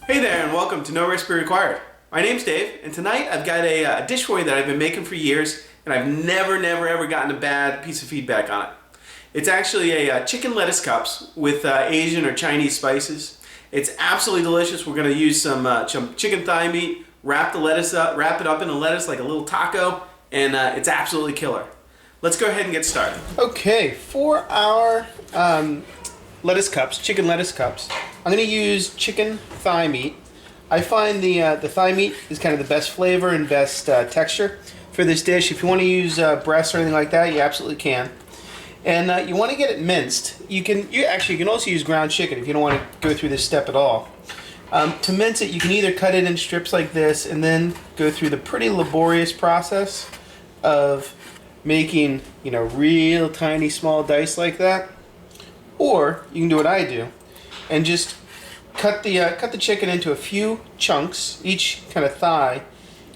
Hey there and welcome to NoRecipeRequired. My name's Dave and tonight I've got a dish for you that I've been making for years and I've never ever gotten a bad piece of feedback on it. It's actually a chicken lettuce cups with Asian or Chinese spices. It's absolutely delicious. We're going to use some chicken thigh meat, wrap it up in a lettuce like a little taco, and it's absolutely killer. Let's go ahead and get started. Okay, for our lettuce cups, chicken lettuce cups, I'm going to use chicken thigh meat. I find the thigh meat is kind of the best flavor and best texture for this dish. If you want to use breasts or anything like that, you absolutely can. And you want to get it minced. You can also use ground chicken if you don't want to go through this step at all. To mince it, you can either cut it in strips like this and then go through the pretty laborious process of making, real tiny small dice like that. Or you can do what I do and just cut the chicken into a few chunks, each kind of thigh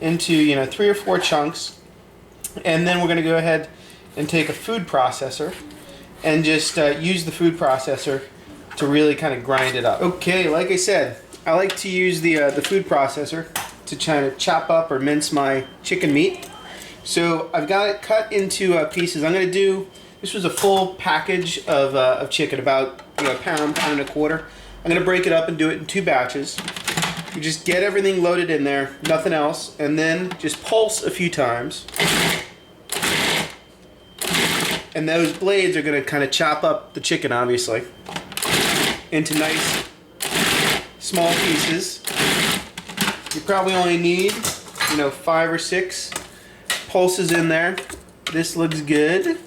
into 3 or 4 chunks, and then we're going to go ahead and take a food processor and just use the food processor to really kind of grind it up. Okay, like I said, I like to use the food processor to kind of chop up or mince my chicken meat. So I've got it cut into pieces. I'm going to do, this was a full package of chicken, about a pound and a quarter. I'm going to break it up and do it in 2 batches. You just get everything loaded in there, nothing else, and then just pulse a few times. And those blades are going to kind of chop up the chicken, obviously, into nice small pieces. You probably only need 5 or 6 pulses in there. This looks good.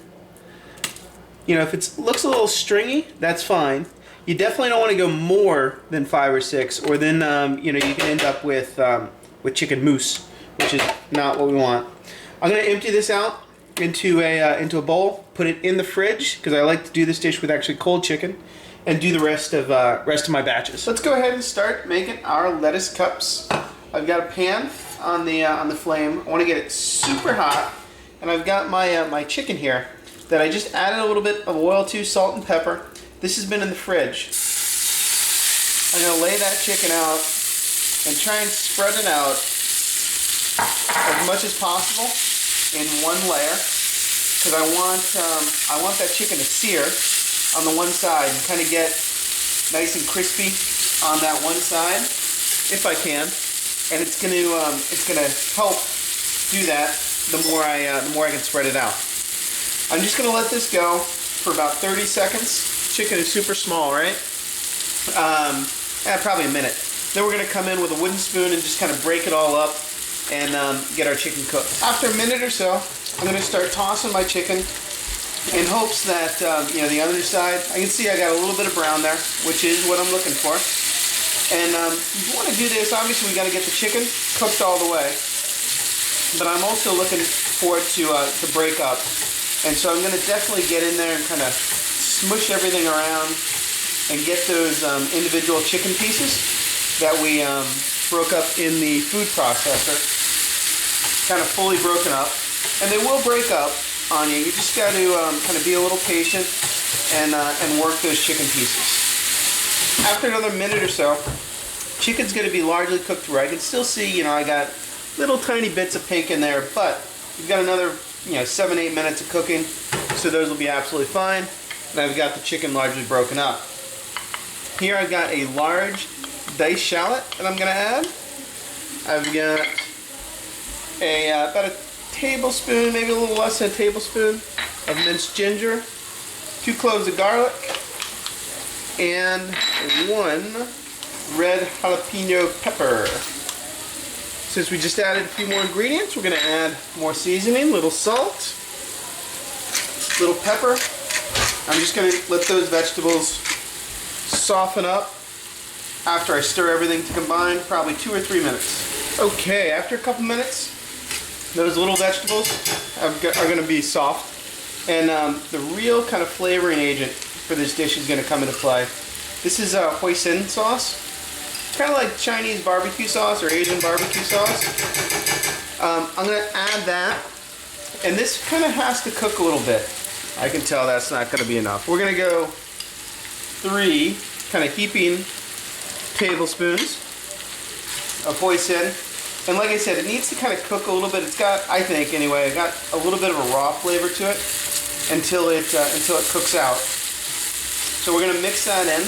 If it looks a little stringy, that's fine. You definitely don't want to go more than 5 or 6, or then you can end up with chicken mousse, which is not what we want. I'm going to empty this out into a bowl, put it in the fridge because I like to do this dish with actually cold chicken, and do the rest of my batches. Let's go ahead and start making our lettuce cups. I've got a pan on the flame. I want to get it super hot, and I've got my chicken here that I just added a little bit of oil to, salt and pepper. This has been in the fridge. I'm going to lay that chicken out and try and spread it out as much as possible in one layer, because I want that chicken to sear on the one side and kind of get nice and crispy on that one side, if I can. And it's going to help do that the more I can spread it out. I'm just going to let this go for about 30 seconds. Chicken is super small, right? Probably a minute. Then we're going to come in with a wooden spoon and just kind of break it all up and get our chicken cooked. After a minute or so, I'm going to start tossing my chicken in hopes that the other side, I can see I got a little bit of brown there, which is what I'm looking for. And if you want to do this, obviously we got to get the chicken cooked all the way. But I'm also looking for it to break up. And so I'm going to definitely get in there and kind of smush everything around and get those individual chicken pieces that we broke up in the food processor kind of fully broken up. And they will break up on you. You just got to kind of be a little patient and work those chicken pieces. After another minute or so, chicken's going to be largely cooked through. I can still see, I got little tiny bits of pink in there, but you've got another 7-8 minutes of cooking, so those will be absolutely fine. And I've got the chicken largely broken up. Here I've got a large diced shallot that I'm going to add. I've got about a tablespoon, maybe a little less than a tablespoon of minced ginger, 2 cloves of garlic, and 1 red jalapeno pepper. Since we just added a few more ingredients, we're going to add more seasoning, little salt, little pepper. I'm just going to let those vegetables soften up after I stir everything to combine, probably 2 or 3 minutes. Okay, after a couple minutes, those little vegetables are going to be soft, and the real kind of flavoring agent for this dish is going to come into play. This is hoisin sauce. Kind of like Chinese barbecue sauce or Asian barbecue sauce. I'm going to add that, and this kind of has to cook a little bit. I can tell that's not going to be enough. We're going to go 3 kind of heaping tablespoons of hoisin. And like I said, it needs to kind of cook a little bit. It's got, I think anyway, it got a little bit of a raw flavor to it until it cooks out. So we're going to mix that in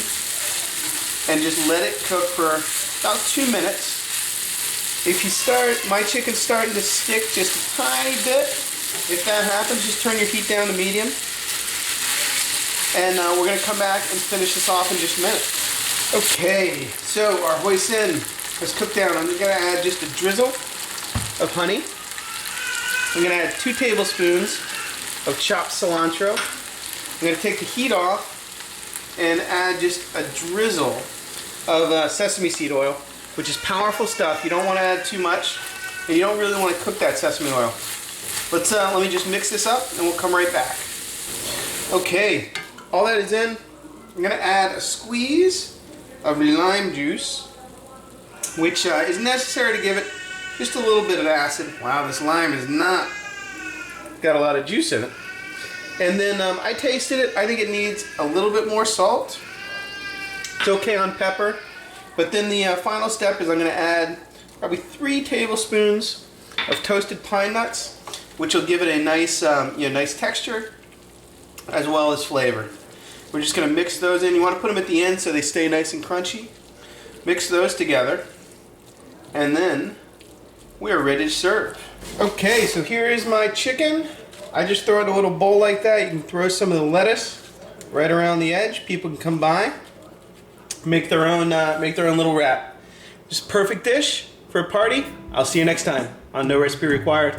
and just let it cook for about 2 minutes. If you my chicken's starting to stick just a tiny bit, if that happens, just turn your heat down to medium. And we're going to come back and finish this off in just a minute. Okay, so our hoisin has cooked down. I'm going to add just a drizzle of honey. I'm going to add 2 tablespoons of chopped cilantro. I'm going to take the heat off and add just a drizzle of sesame seed oil, which is powerful stuff. You don't want to add too much, and you don't really want to cook that sesame oil. Let me just mix this up, and we'll come right back. Okay, all that is in. I'm going to add a squeeze of lime juice, which is necessary to give it just a little bit of acid. Wow, this lime is not got a lot of juice in it. And then I tasted it. I think it needs a little bit more salt. It's okay on pepper. But then the final step is I'm going to add probably 3 tablespoons of toasted pine nuts, which will give it a nice, nice texture as well as flavor. We're just going to mix those in. You want to put them at the end so they stay nice and crunchy. Mix those together, and then we are ready to serve. Okay, so here is my chicken. I just throw it in a little bowl like that. You can throw some of the lettuce right around the edge. People can come by, make their own little wrap. Just perfect dish for a party. I'll see you next time on No Recipe Required.